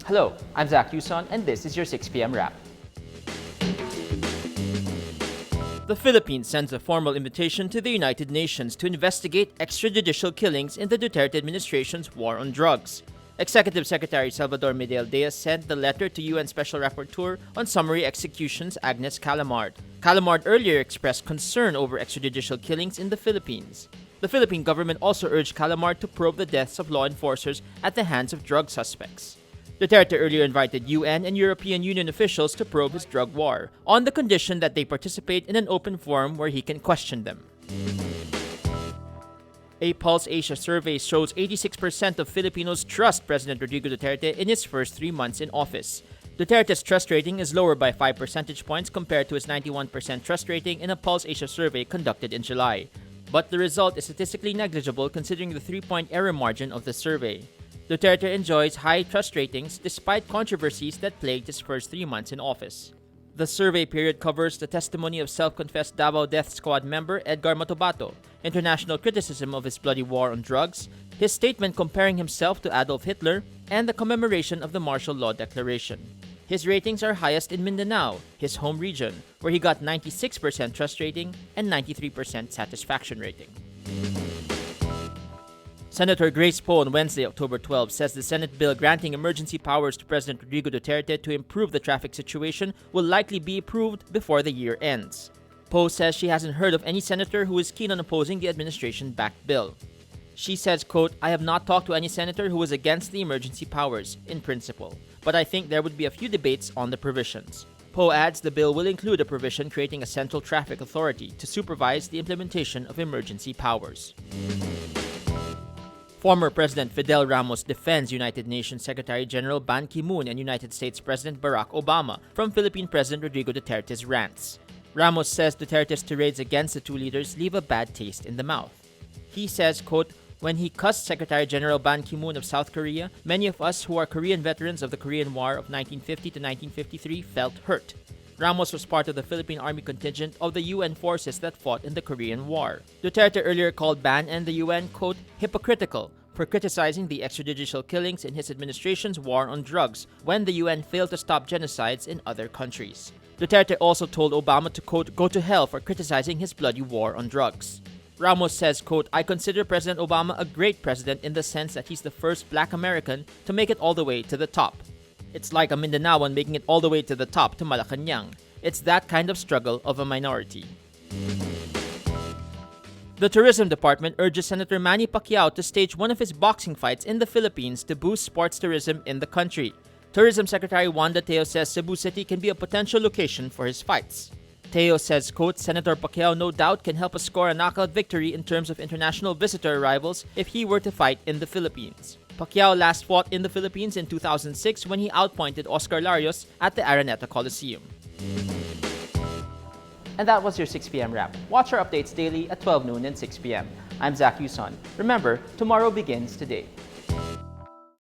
Hello, I'm Zach Yuson, and this is your 6 p.m. wrap. The Philippines sends a formal invitation to the United Nations to investigate extrajudicial killings in the Duterte administration's war on drugs. Executive Secretary Salvador Medel sent the letter to UN Special Rapporteur on Summary Executions Agnes Calamard. Calamard earlier expressed concern over extrajudicial killings in the Philippines. The Philippine government also urged Calamard to probe the deaths of law enforcers at the hands of drug suspects. Duterte earlier invited UN and European Union officials to probe his drug war, on the condition that they participate in an open forum where he can question them. A Pulse Asia survey shows 86% of Filipinos trust President Rodrigo Duterte in his first 3 months in office. Duterte's trust rating is lower by 5 percentage points compared to his 91% trust rating in a Pulse Asia survey conducted in July. But the result is statistically negligible considering the 3-point error margin of the survey. Duterte enjoys high trust ratings despite controversies that plagued his first 3 months in office. The survey period covers the testimony of self-confessed Davao Death Squad member Edgar Matobato, international criticism of his bloody war on drugs, his statement comparing himself to Adolf Hitler, and the commemoration of the martial law declaration. His ratings are highest in Mindanao, his home region, where he got 96% trust rating and 93% satisfaction rating. Senator Grace Poe on Wednesday, October 12, says the Senate bill granting emergency powers to President Rodrigo Duterte to improve the traffic situation will likely be approved before the year ends. Poe says she hasn't heard of any senator who is keen on opposing the administration-backed bill. She says, quote, "I have not talked to any senator who is against the emergency powers, in principle, but I think there would be a few debates on the provisions." Poe adds the bill will include a provision creating a central traffic authority to supervise the implementation of emergency powers. Former President Fidel Ramos defends United Nations Secretary General Ban Ki-moon and United States President Barack Obama from Philippine President Rodrigo Duterte's rants. Ramos says Duterte's tirades against the two leaders leave a bad taste in the mouth. He says, quote, "When he cussed Secretary General Ban Ki-moon of South Korea, many of us who are Korean veterans of the Korean War of 1950 to 1953 felt hurt." Ramos was part of the Philippine Army contingent of the UN forces that fought in the Korean War. Duterte earlier called Ban and the UN, quote, "hypocritical" for criticizing the extrajudicial killings in his administration's war on drugs when the UN failed to stop genocides in other countries. Duterte also told Obama to, quote, "go to hell" for criticizing his bloody war on drugs. Ramos says, quote, "I consider President Obama a great president in the sense that he's the first Black American to make it all the way to the top. It's like a Mindanaoan making it all the way to the top to Malacanang. It's that kind of struggle of a minority." The Tourism Department urges Senator Manny Pacquiao to stage one of his boxing fights in the Philippines to boost sports tourism in the country. Tourism Secretary Wanda Teo says Cebu City can be a potential location for his fights. Teo says, quote, "Senator Pacquiao no doubt can help us score a knockout victory in terms of international visitor arrivals if he were to fight in the Philippines." Pacquiao last fought in the Philippines in 2006 when he outpointed Oscar Larios at the Araneta Coliseum. And that was your 6 p.m. wrap. Watch our updates daily at 12 noon and 6 p.m. I'm Zach Yuson. Remember, tomorrow begins today.